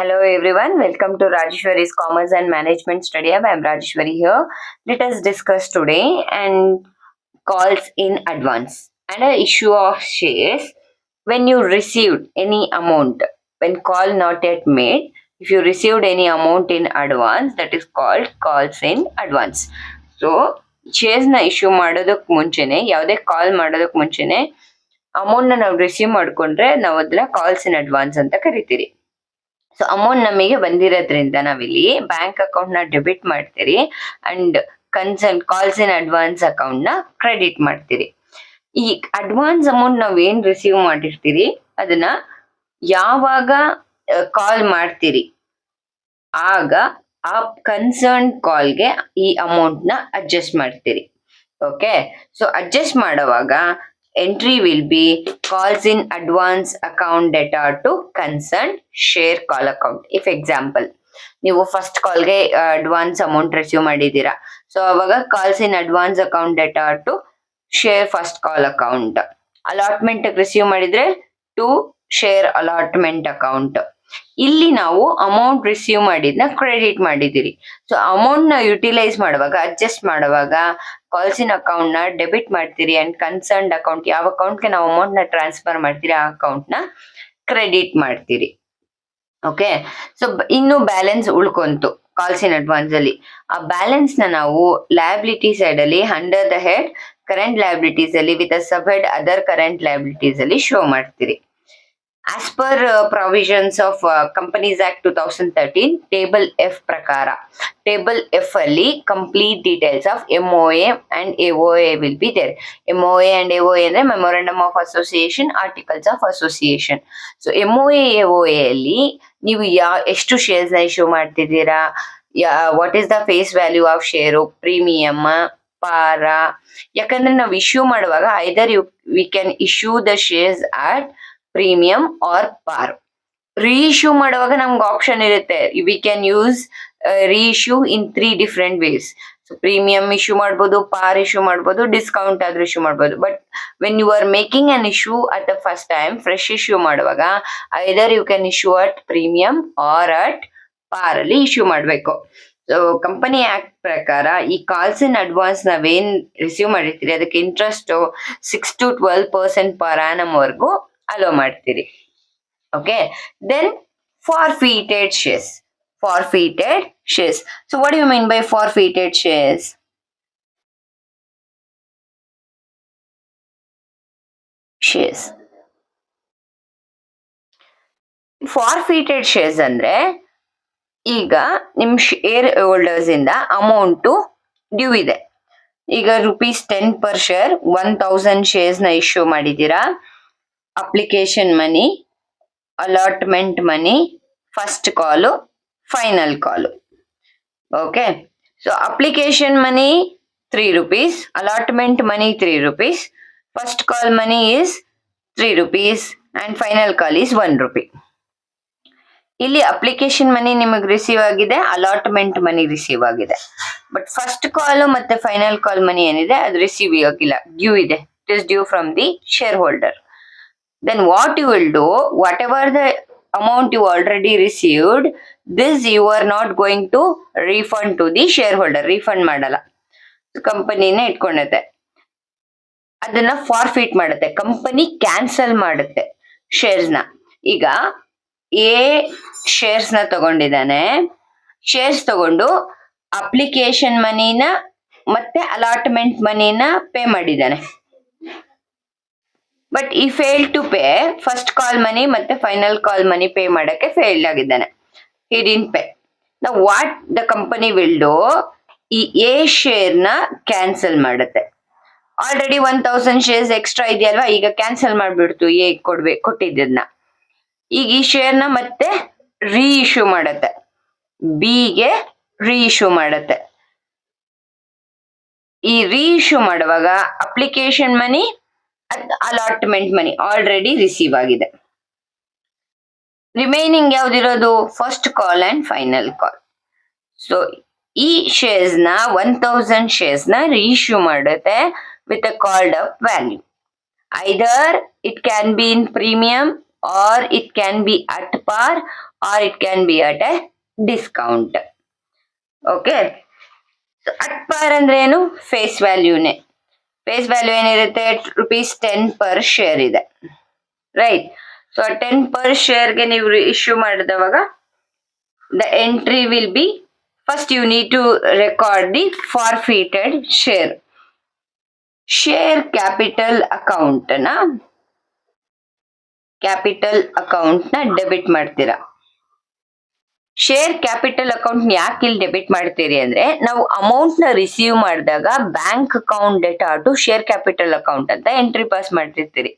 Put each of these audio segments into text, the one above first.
Hello everyone, welcome to Rajeshwari's Commerce and Management Study Hub. I am Rajeshwari here. Let us discuss today and calls in advance and a issue of shares. When you received any amount, when call not yet made, if you received any amount in advance, that is called calls in advance. So shares na issue ಮಾಡೋದಕ್ಕೆ ಮುಂಚೆನೆ ಯಾವುದೇ ಕಾಲ್ ಮಾಡೋದಕ್ಕೆ ಮುಂಚೆನೆ amount ನಾವು receive ಮಾಡ್ಕೊಂಡ್ರೆ ನಾವು ಅದನ್ನ calls in advance ಅಂತ ಕರಿತೀರಿ. ಸೊ ಅಮೌಂಟ್ ನಮಗೆ ಬಂದಿರೋದ್ರಿಂದ ನಾವಿಲ್ಲಿ ಬ್ಯಾಂಕ್ ಅಕೌಂಟ್ ನ ಡೆಬಿಟ್ ಮಾಡ್ತೀರಿ and concern calls in advance account ನ ಕ್ರೆಡಿಟ್ ಮಾಡ್ತೀರಿ. ಈ ಅಡ್ವಾನ್ಸ್ ಅಮೌಂಟ್ ನಾವ್ ಏನ್ ರಿಸೀವ್ ಮಾಡಿರ್ತೀರಿ ಅದನ್ನ ಯಾವಾಗ ಕಾಲ್ ಮಾಡ್ತೀರಿ ಆಗ ಆ ಕನ್ಸರ್ನ್ ಕಾಲ್ಗೆ ಈ ಅಮೌಂಟ್ ನ ಅಡ್ಜಸ್ಟ್ ಮಾಡ್ತೀರಿ. ಓಕೆ, ಸೊ ಅಡ್ಜಸ್ಟ್ ಮಾಡುವಾಗ entry will be calls in advance account data to concerned share call account. If example, ನೀವು ಫಸ್ಟ್ ಕಾಲ್ಗೆ ಅಡ್ವಾನ್ಸ್ ಅಮೌಂಟ್ ರಿಸೀವ್ ಮಾಡಿದ್ದೀರಾ, ಸೊ ಅವಾಗ calls in advance account data to share first call account. Allotment receive ಮಾಡಿದ್ರೆ to share allotment account. ಇಲ್ಲಿ ನಾವು amount receive ಮಾಡಿದ್ನ credit ಮಾಡಿದಿರಿ. So amount ನ ಯುಟಿಲೈಸ್ ಮಾಡುವಾಗ ಅಡ್ಜಸ್ಟ್ ಮಾಡುವಾಗ ಕಾಲ್ಸ್ ಇನ್ ಅಕೌಂಟ್ ನ ಡೆಬಿಟ್ ಮಾಡ್ತೀರಿ ಅಂಡ್ ಕನ್ಸರ್ನ್ಡ್ ಅಕೌಂಟ್ ಯಾವ ಅಕೌಂಟ್ಗೆ ನಾವು ಅಮೌಂಟ್ ನ ಟ್ರಾನ್ಸ್ಫರ್ ಮಾಡ್ತೀರಿ ಆ ಅಕೌಂಟ್ ನ ಕ್ರೆಡಿಟ್ ಮಾಡ್ತೀರಿ. ಓಕೆ, ಸೊ ಇನ್ನು ಬ್ಯಾಲೆನ್ಸ್ ಉಳ್ಕೊಂತು ಕಾಲ್ಸ್ ಇನ್ ಅಡ್ವಾನ್ಸ್ ಅಲ್ಲಿ. ಆ ಬ್ಯಾಲೆನ್ಸ್ ನ ನಾವು ಲಯಬಿಲಿಟಿ ಸೈಡ್ ಅಲ್ಲಿ under the head current liabilities ಅಲ್ಲಿ with sub head other current liabilities ಅಲ್ಲಿ ಶೋ ಮಾಡ್ತೀರಿ. As per provisions of Companies Act 2013, Table F ಪ್ರಕಾರ Table F ಅಲ್ಲಿ complete details of MOA and AOA will be there. MOA and AOA ಅಂದ್ರೆ Memorandum of Association, Articles of Association. So MOA AOA ಅಲ್ಲಿ ನೀವು ಎಷ್ಟು shares ನ issue ಮಾಡ್ತಿದ್ದೀರಾ, what is the face value of share, premium, par. ಯಾಕಂದ್ರೆ ನಾವು issue ಮಾಡುವಾಗ either we can issue the shares at premium or par. Reissue ಮಾಡುವಾಗ ನಮ್ಗೆ ಆಪ್ಷನ್ ಇರುತ್ತೆ, we can use reissue in 3 different ways. So premium issue ಮಾಡ್ಬೋದು, par issue ಮಾಡ್ಬೋದು, discount ಆದ್ರೂ issue ಮಾಡ್ಬೋದು. But when you are making an issue at the first time fresh issue ಮಾಡುವಾಗ either you can issue at premium or at par ಅಲ್ಲಿ issue ಮಾಡಬೇಕು. So company act ಪ್ರಕಾರ ಈ calls in advance ನಾವೇನ್ receive ಮಾಡಿರ್ತೀರಿ ಅದಕ್ಕೆ interest 6 to 12% per annum ವರ್ಗೂ allow ಮಾಡ್ತೀರಿ. Okay, then forfeited shares. Forfeited shares. So what do you mean by forfeited shares? Shares. Forfeited shares ಅಂದ್ರೆ ಈಗ ನಿಮ್ ಶೇರ್ ಹೋಲ್ಡರ್ಸ್ ಇಂದ ಅಮೌಂಟು ಡ್ಯೂ ಇದೆ. ಈಗ ₹10 per share 1000 ಶೇರ್ಸ್ ನ ಇಶ್ಯೂ ಮಾಡಿದ್ದೀರಾ. Application money, allotment money, first call, final call. Okay, so application money ₹3, allotment money ₹3, first call money is ₹3 and final call is ₹1. ಇಲ್ಲಿ application money ನಿಮಗೆ receive ಆಗಿದೆ, allotment money receive ಆಗಿದೆ. But first call ಮತ್ತೆ final call ಮನಿ ಏನಿದೆ ಅದು receive ಆಗಿಲ್ಲ, due ಇದೆ. It is due from the shareholder. Then what you will do, whatever the amount you already received, this you are not going to refund to the shareholder. Refund ಮಾಡಲ್ಲ, ಕಂಪನಿನೇ ಇಟ್ಕೊಂಡತ್ತೆ, ಅದನ್ನ ಫಾರ್ಫಿಟ್ ಮಾಡುತ್ತೆ, company cancel ಮಾಡುತ್ತೆ shares ನ. ಈಗ A shares ನ ತಗೊಂಡಿದ್ದಾನೆ, shares ತಗೊಂಡು application ಮನಿನ ಮತ್ತೆ ಅಲಾಟ್ಮೆಂಟ್ ಮನಿನ ಪೇ ಮಾಡಿದ್ದಾನೆ. ಬಟ್ ಈ fail to pay first call money ಮತ್ತೆ ಫೈನಲ್ ಕಾಲ್ ಮನಿ ಪೇ ಮಾಡಕ್ಕೆ ಫೇಲ್ ಆಗಿದ್ದಾನೆ. He didn't pay. Now what the company will do, ಈ ಎ ಶೇರ್ ನ ಕ್ಯಾನ್ಸಲ್ ಮಾಡುತ್ತೆ. ಆಲ್ರೆಡಿ 1000 ಶೇರ್ಸ್ ಎಕ್ಸ್ಟ್ರಾ ಇದೆಯಲ್ವಾ, ಈಗ ಕ್ಯಾನ್ಸಲ್ ಮಾಡ್ಬಿಡ್ತು ಎ ಕೊಟ್ಟಿದ್ದನ್ನ. ಈಗ ಈ ಶೇರ್ ನ ಮತ್ತೆ ರೀಇಶ್ಯೂ ಮಾಡತ್ತೆ, ಬಿಗೆ ರೀಇಶ್ಯೂ ಮಾಡತ್ತೆ. ಈ ರೀಇಶ್ಯೂ ಮಾಡುವಾಗ application money, allotment money already receive ಆಗಿದೆ. ರಿಮೈನಿಂಗ್ ಯಾವ್ದಿರೋದು, first call and final call. So ಈ ಶೇರ್ಸ್ ನ 1000 ಶೇರ್ಸ್ ನ ರೀಇಶ್ಯೂ ಮಾಡುತ್ತೆ with a called up value. Either it can be in premium or it can be at par or it can be at a discount. Okay. So at par ಅಂದ್ರೆ ಏನು? Face ವ್ಯಾಲ್ಯೂನೇ. Face value ಏನಿರುತ್ತೆ? ₹10 per share ಇದೆ, right? So 10 per ಶೇರ್ಗೆ ನೀವು issue ಮಾಡಿದವಾಗ the entry will be, first you need to record the forfeited share. Share capital account ನ debit ಮಾಡ್ತೀರಾ. Share capital account ಯಾಕೆ ಇಲ್ಲಿ debit ಮಾಡ್ತೀರಿ ಅಂದ್ರೆ, ನಾವು ಅಮೌಂಟ್ ನ ರಿಸೀವ್ ಮಾಡಿದಾಗ bank account data to share capital account ಅಂತ ಎಂಟ್ರಿ ಪಾಸ್ ಮಾಡ್ತಿರ್ತೀರಿ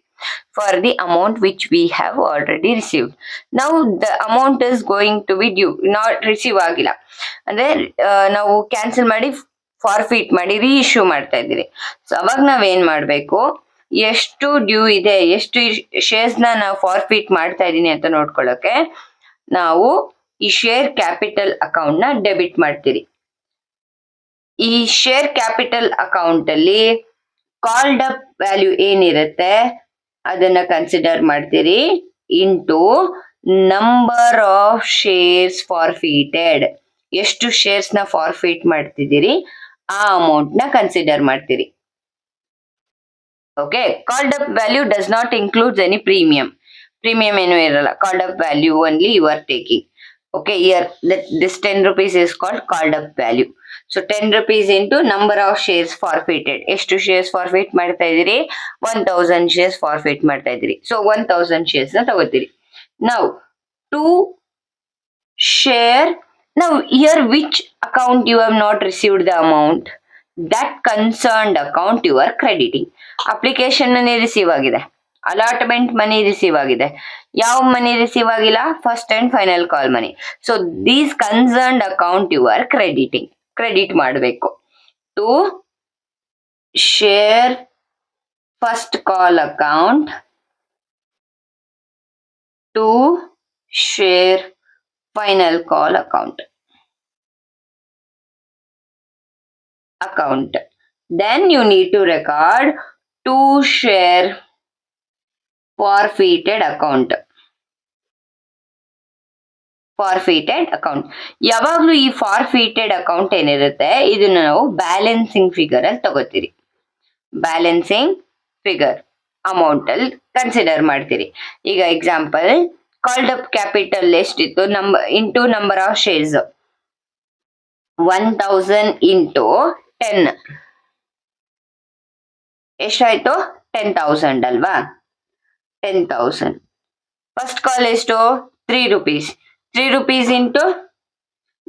for the amount which we have already received. ನಾವು the amount is going to be due, not receive ಆಗಿಲ್ಲ ಅಂದ್ರೆ ನಾವು ಕ್ಯಾನ್ಸಲ್ ಮಾಡಿ ಫಾರ್ಫಿಟ್ ಮಾಡಿ ರೀ ಇಶ್ಯೂ ಮಾಡ್ತಾ ಇದ್ದೀರಿ. ಸೊ ಅವಾಗ ನಾವೇನ್ ಮಾಡ್ಬೇಕು, ಎಷ್ಟು ಡ್ಯೂ ಇದೆ, ಎಷ್ಟು ಶೇರ್ಸ್ ನಾವು ಫಾರ್ಫಿಟ್ ಮಾಡ್ತಾ ಇದ್ದೀನಿ ಅಂತ ನೋಡ್ಕೊಳ್ಳೋಕೆ ನಾವು ಈ ಶೇರ್ ಕ್ಯಾಪಿಟಲ್ ಅಕೌಂಟ್ ನ ಡೆಬಿಟ್ ಮಾಡ್ತೀರಿ. ಈ ಶೇರ್ ಕ್ಯಾಪಿಟಲ್ ಅಕೌಂಟ್ ಅಲ್ಲಿ ಕಾಲ್ಡ್ ಅಪ್ ವ್ಯಾಲ್ಯೂ ಏನಿರುತ್ತೆ ಅದನ್ನ ಕನ್ಸಿಡರ್ ಮಾಡ್ತೀರಿ into number of shares forfeited. ಎಷ್ಟು ಶೇರ್ಸ್ ನ ಫಾರ್ಫಿಟ್ ಮಾಡ್ತಿದ್ದೀರಿ ಆ ಅಮೌಂಟ್ ನ ಕನ್ಸಿಡರ್ ಮಾಡ್ತೀರಿ. Okay. Called up value does not includes any premium. Premium ಏನು ಇರಲ್ಲ. Called up value only you are taking. Okay, here this 10 rupees is called called up value. So 10 rupees into number of shares forfeited. ಎಷ್ಟು shares forfeit ಮಾಡ್ತಾ ಇದ್ದೀರಿ? 1000 shares forfeit ಮಾಡ್ತಾ ಇದ್ದೀರಿ. So 1000 shares ನ ತಗೋತೀರಿ. Now to share, now here which account you have not received the amount? That concerned account you are crediting. Application money receive ಆಗಿದೆ, allotment money receive ಆಗಿದೆ. ಯಾವ money receive ಆಗಿಲ್ಲ? First and final call money. So these concerned account you are crediting, credit ಮಾಡಬೇಕು to share first call account, to share final call account. Then you need to record to share forfeited account. ಯಾವಾಗ್ಲೂ ಈ forfeited account ಏನಿರುತ್ತೆ ಇದನ್ನ ನಾವು balancing figure ಅಲ್ಲಿ ತಗೋತೀರಿ. Balancing figure amount ಅಲ್ಲಿ consider ಮಾಡ್ತೀರಿ. ಈಗ ಎಕ್ಸಾಂಪಲ್, ಕಾಲ್ಡ್ ಅಪ್ ಕ್ಯಾಪಿಟಲ್ ಎಷ್ಟಿತ್ತು? Into number of shares 1000 into 10 ಎಷ್ಟಾಯ್ತು? 10,000 ಅಲ್ವಾ? 10,000. ಫಸ್ಟ್ ಕಾಲ್ ಎಷ್ಟು? 3 rupees. 3 rupees into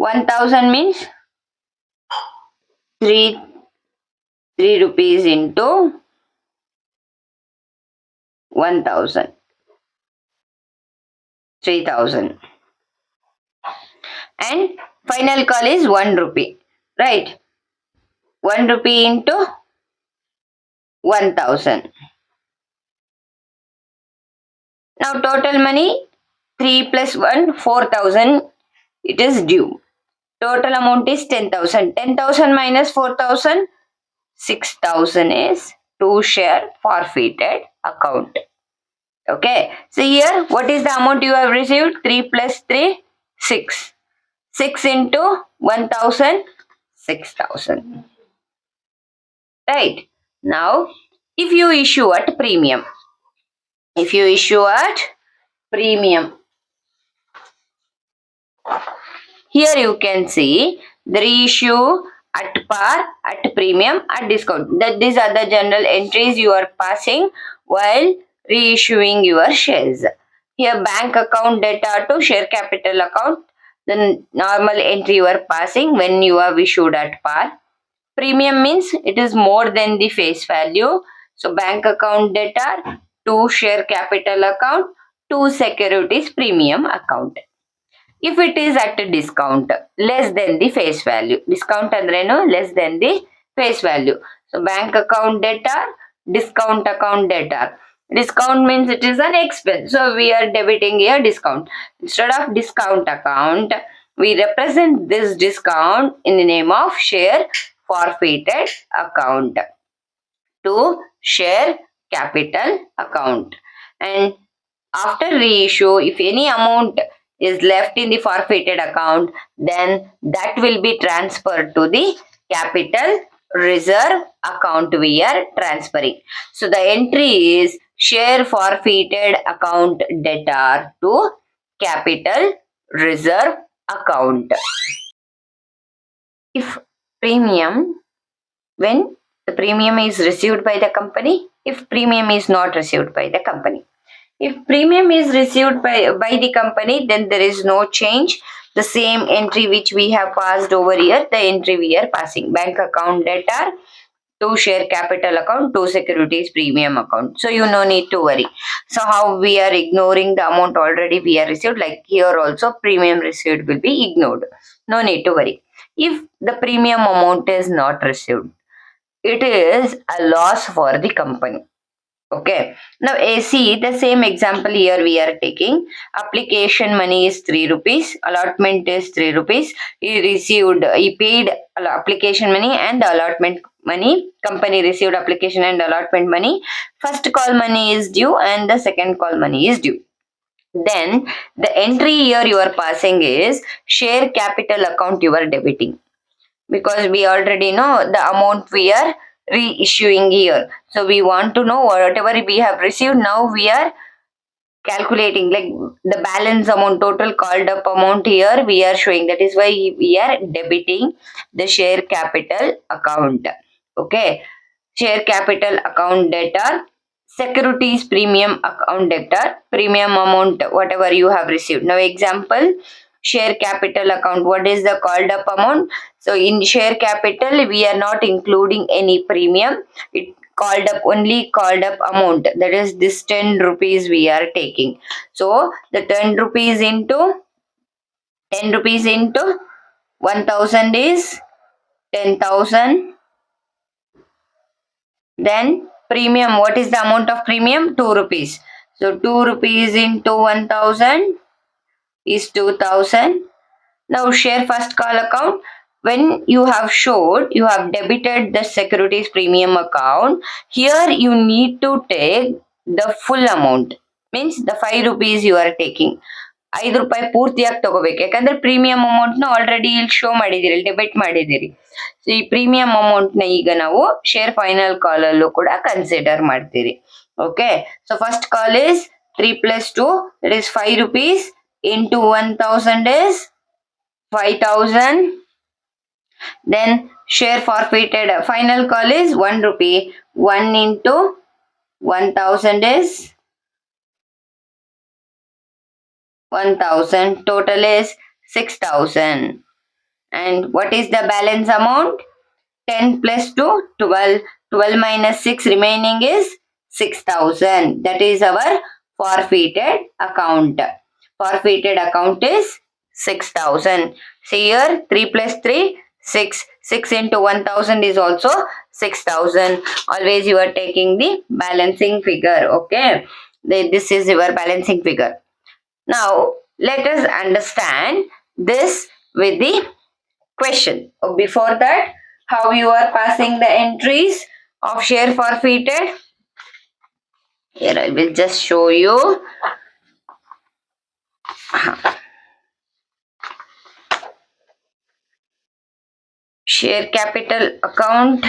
1000 means 3 rupees into 1000, 3000. And final call is 1 rupee, right? 1 rupee into 1000. Now total money 3 plus 1, 4000 it is due. Total amount is 10,000. 10,000 minus 4,000, 6,000 is to share forfeited account. Okay. So here what is the amount you have received? 3 plus 3, 6. 6 into 1000, 6,000. Right. Now if you issue at premium, here you can see the reissue at par, at premium, at discount. That these are the general entries you are passing while reissuing your shares. Here bank account data to share capital account, the normal entry you are passing when you have issued at par. Premium means it is more than the face value. So bank account data to share capital account, to securities premium account. If it is at a discount, less than the face value. Discount andreno less than the face value. So bank account data, discount account data. Discount means it is an expense. So we are debiting here discount. Instead of discount account, we represent this discount in the name of share forfeited account to share capital account. And after reissue, if any amount is left in the forfeited account, then that will be transferred to the capital reserve account we are transferring. So the entry is share forfeited account debtor to capital reserve account. If premium, when the premium is received by the company, if premium is not received by the company. If premium is received by the company, then there is no change. The same entry which we have passed over here, the entry we are passing. Bank account debtor to share capital account to securities premium account. So you no need to worry. So how we are ignoring the amount already we are received, like here also premium received will be ignored. No need to worry. If the premium amount is not received, it is a loss for the company. Okay. Now, see the same example here we are taking. Application money is 3 rupees. Allotment is 3 rupees. He paid application money and allotment money. Company received application and allotment money. First call money is due and the second call money is due. Then the entry here you are passing is share capital account you are debiting, because we already know the amount we are reissuing here. So we want to know whatever we have received. Now we are calculating like the balance amount, total called up amount here we are showing. That is why we are debiting the share capital account. Okay. Share capital account debtor, securities premium account debtor, premium amount whatever you have received. Now example, share capital account, what is the called up amount? So in share capital we are not including any premium. It called up, only called up amount, that is this 10 rupees we are taking. So the 10 rupees into 1000 is 10,000. Then premium, what is the amount of premium? 2 rupees. So 2 rupees into 1000 is 2000. Now share first call account. When you have showed, you have debited the securities premium account, here you need to take the full amount. Means the 5 rupees you are taking. 5 ರೂಪಾಯಿ ಪೂರ್ತಿಯಾಗಿ ತಗೋಬೇಕು, ಯಾಕಂದ್ರೆ premium amount ನ already ಇಲ್ಲಿ show ಮಾಡಿದಿರಿ, debit ಮಾಡಿದಿರಿ. So ಈ premium amount ನ ಈಗ ನಾವು ಶೇರ್ ಫೈನಲ್ ಕಾಲ್ ಅಲ್ಲೂ ಕೂಡ ಕನ್ಸಿಡರ್ ಮಾಡ್ತೀರಿ. Okay. So first call is 3 plus 2, that is 5 rupees into 1000 is 5000. Then share forfeited final call is 1 rupee. 1 into 1000 is 1000. Total is 6000. And what is the balance amount? 10 plus 2, 12. 12 minus 6 remaining is 6000. That is our forfeited account. Forfeited account is 6000. See here, 3 plus 3, 6. 6 into 1000 is also 6000. Always you are taking the balancing figure. Okay. This is your balancing figure. Now, let us understand this with the question. Before that, how you are passing the entries of share forfeited? Here I will just show you. Share capital account.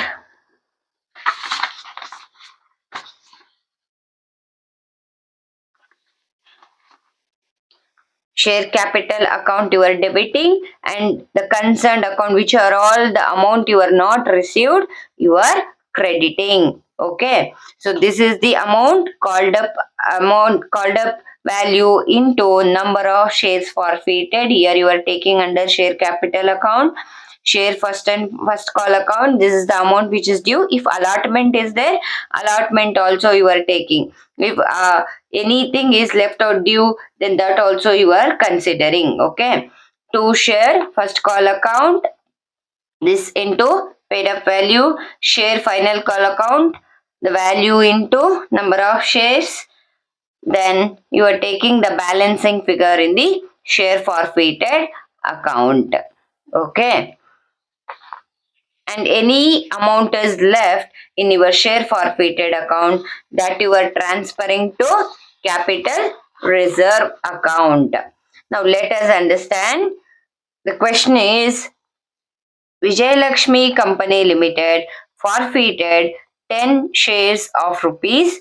Share capital account you are debiting, and the concerned account, which are all the amount you are not received, you are crediting. Okay. So this is the amount called up value into number of shares forfeited. Here you are taking under share capital account. Share first call account, this is the amount which is due. If allotment is there, allotment also you are taking. If anything is left out due, then that also you are considering. Okay. To share first call account, this into paid up value, share final call account, the value into number of shares, then you are taking the balancing figure in the share forfeited account. Okay. And any amount is left in your share forfeited account, that you are transferring to capital reserve account. Now let us understand. The question is, Vijayalakshmi Company Limited forfeited 10 shares of rupees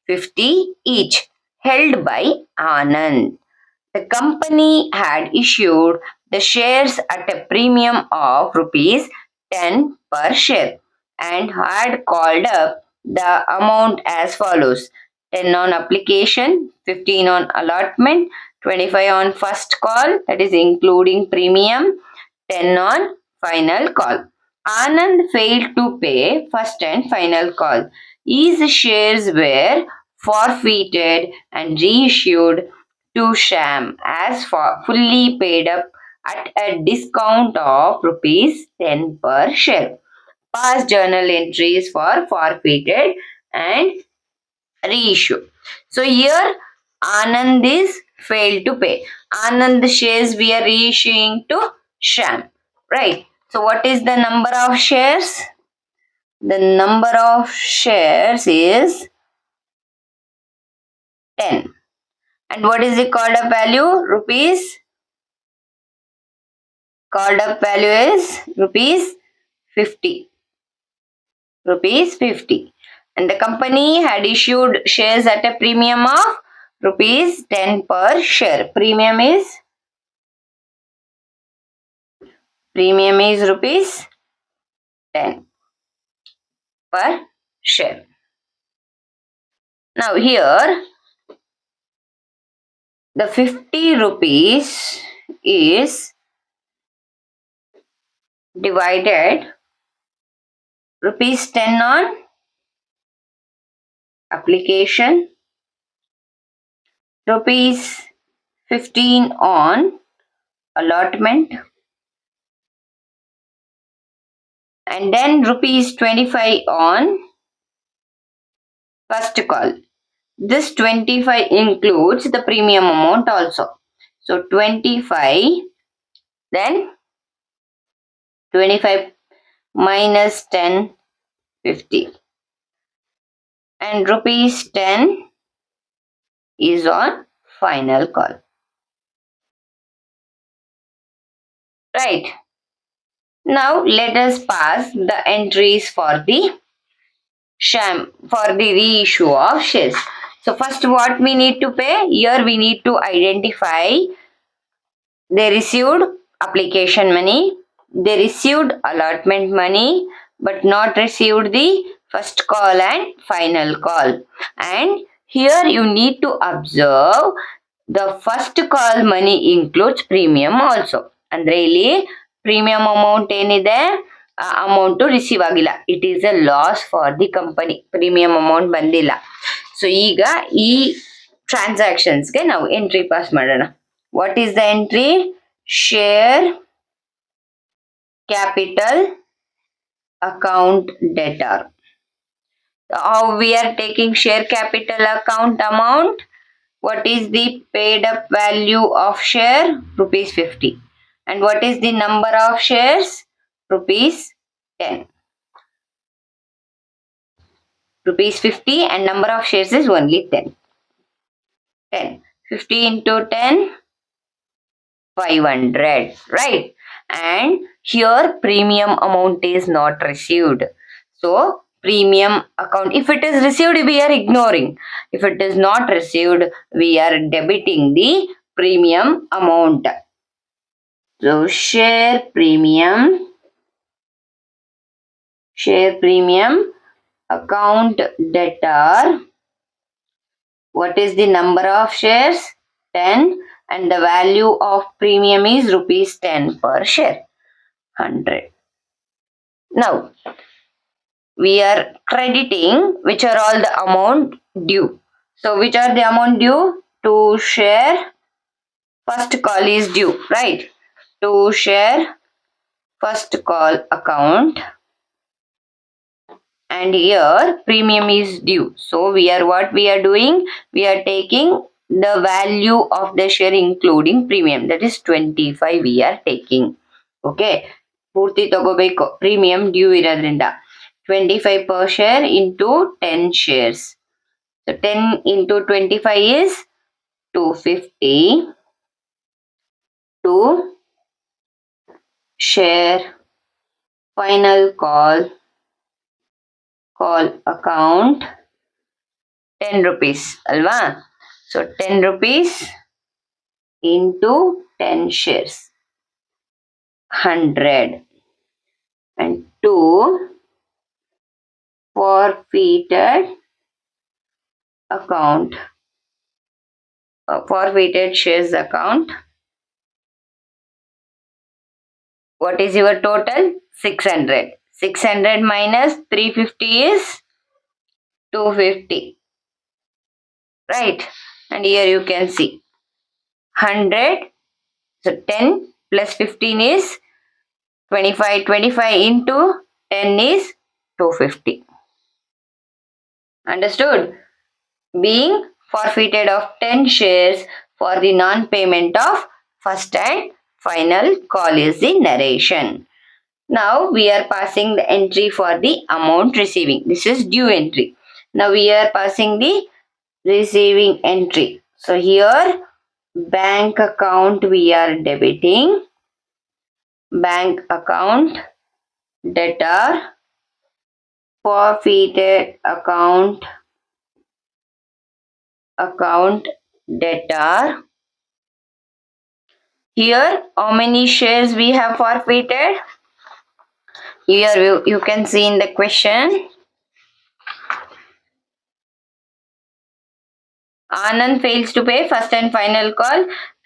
50 each held by Anand. The company had issued the shares at a premium of rupees 10 per share and had called up the amount as follows: 10 on application, 15 on allotment, 25 on first call, that is including premium, 10 on final call. Anand failed to pay first and final call. His shares were forfeited and reissued to Sham as for fully paid up at a discount of rupees 10 per share. Past journal entries for forfeited and reissue. So here Anand is failed to pay. Anand shares we are reissuing to Sham. Right. So what is the number of shares? The number of shares is 10. And what is the called up value? Rupees. Called up value is rupees 50. Rupees 50. And the company had issued shares at a premium of rupees 10 per share. Premium is rupees 10 per share. Now here the 50 rupees is divided rupees 10 on application, rupees 15 on allotment, and then rupees 25 on first call. This 25 includes the premium amount also. So 25, then 25 minus 10, 50. And rupees 10 is on final call. Right. Now let us pass the entries for the sham, for the reissue of shares. So first what we need to pay? Here we need to identify they received application money, they received allotment money, but not received the first call and final call. And here you need to observe the first call money includes premium also. ಅಂದ್ರೆ ಇಲ್ಲಿ premium amount ಏನಿದೆ ಆ amount receive ಆಗಿಲ್ಲ. It is a loss for the company. Premium amount ಬಂದಿಲ್ಲ. So ಈಗ ಈ ಟ್ರಾನ್ಸಾಕ್ಷನ್ಸ್ಗೆ ನಾವು entry pass ಮಾಡೋಣ. What is the entry? Share capital account debtor. How we are taking share capital account amount? What is the paid up value of share? Rupees 50. And what is the number of shares? Rupees 10. Rupees 50 and number of shares is only 10. 10. 50 into 10. 500, right? And here premium amount is not received. So premium account, if it is received, we are ignoring. If it is not received, we are debiting the premium amount. So share premium account debtor. What is the number of shares? 10. And the value of premium is rupees 10 per share. 100. Now, we are crediting which are all the amount due. So, which are the amount due? To share first call is due, right? To share first call account. And here premium is due. So, what we are doing? We are taking the value of the share including premium, that is 25 we are taking. Okay, ಪೂರ್ತಿ ತಗೋಬೇಕು premium due ಇರೋದ್ರಿಂದ. 25 per share into 10 shares. So 10 into 25 is 250. to share final call account 10 rupees alva. So 10 rupees into 10 shares 100 and 2 forfeited account forfeited shares account. What is your total? 600. 600 minus 350 is 250. Right? And here you can see 100. So 10 plus 15 is 25. 25 into 10 is 250. Understood? Being forfeited of 10 shares for the non-payment of first and final call is the narration. Now we are passing the entry for the amount receiving. This is due entry. Now we are passing the receiving entry. So here bank account we are debiting. Bank account debtor. Forfeited account debtor. Here how many shares we have forfeited? Here you can see in the question. Anand fails to pay first and final call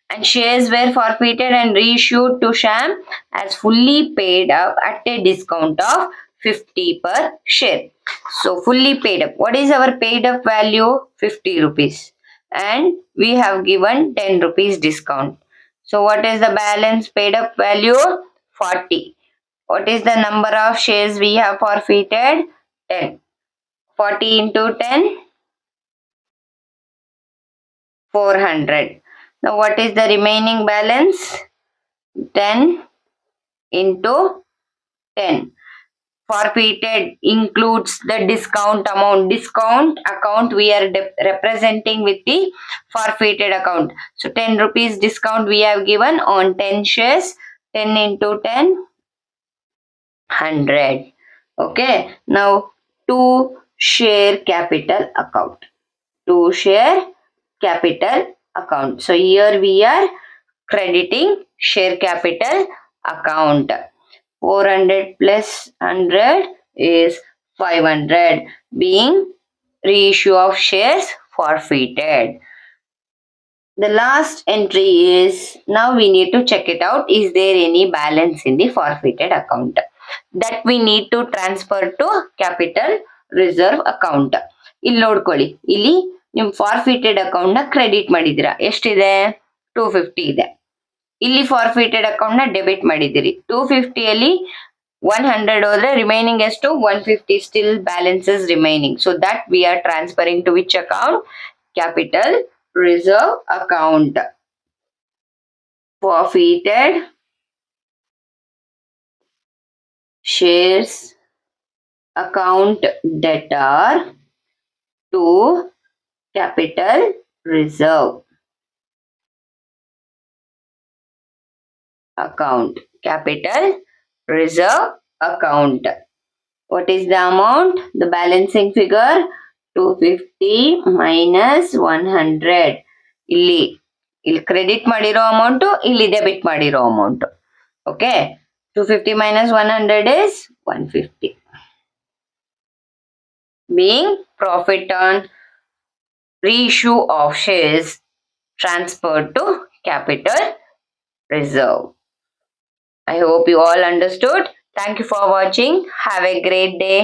and shares were forfeited and reissued to Sham as fully paid up at a discount of 50 per share. So fully paid up. What is our paid up value? 50 rupees. And we have given 10 rupees discount. So what is the balance paid up value? 40. What is the number of shares we have forfeited? 10. 40 into 10? 400. Now what is the remaining balance? 10 into 10. Forfeited includes the discount amount. Discount account we are representing with the forfeited account. So 10 rupees discount we have given on 10 shares. 10 into 10, 100. Okay. Now 2 share capital account. 2 share capital account. So here we are crediting share capital account. 400 plus 100 is 500, being reissue of shares forfeited. The last entry is, now we need to check it out, is there any balance in the forfeited account? That we need to transfer to capital reserve account. ಇಲ್ಲಿ ನೋಡ್ಕೊಳ್ಳಿ, ಇಲ್ಲಿ ನಿಮ್ forfeited account ನ credit ಮಾಡಿದಿರಾ, ಎಷ್ಟಿದೆ? 250 ಇದೆ. ಇಲ್ಲಿ forfeited account ನ debit ಮಾಡಿದಿರಿ. 250 ಅಲ್ಲಿ 100 ಹೋದ್ರೆ ರಿಮೈನಿಂಗ್ ಎಷ್ಟು? 150 still balances remaining. So that we are transferring to which account? Capital reserve account. Forfeited shares account debtor to capital reserve account. Capital reserve account. What is the amount? The balancing figure 250 minus 100. ಇಲ್ಲಿ credit ಮಾಡಿರೋ amount, ಇಲ್ಲಿ debit ಮಾಡಿರೋ amount. Okay, 250 minus 100 is 150. Being profit on reissue of shares transferred to capital reserve. I hope you all understood. Thank you for watching. Have a great day.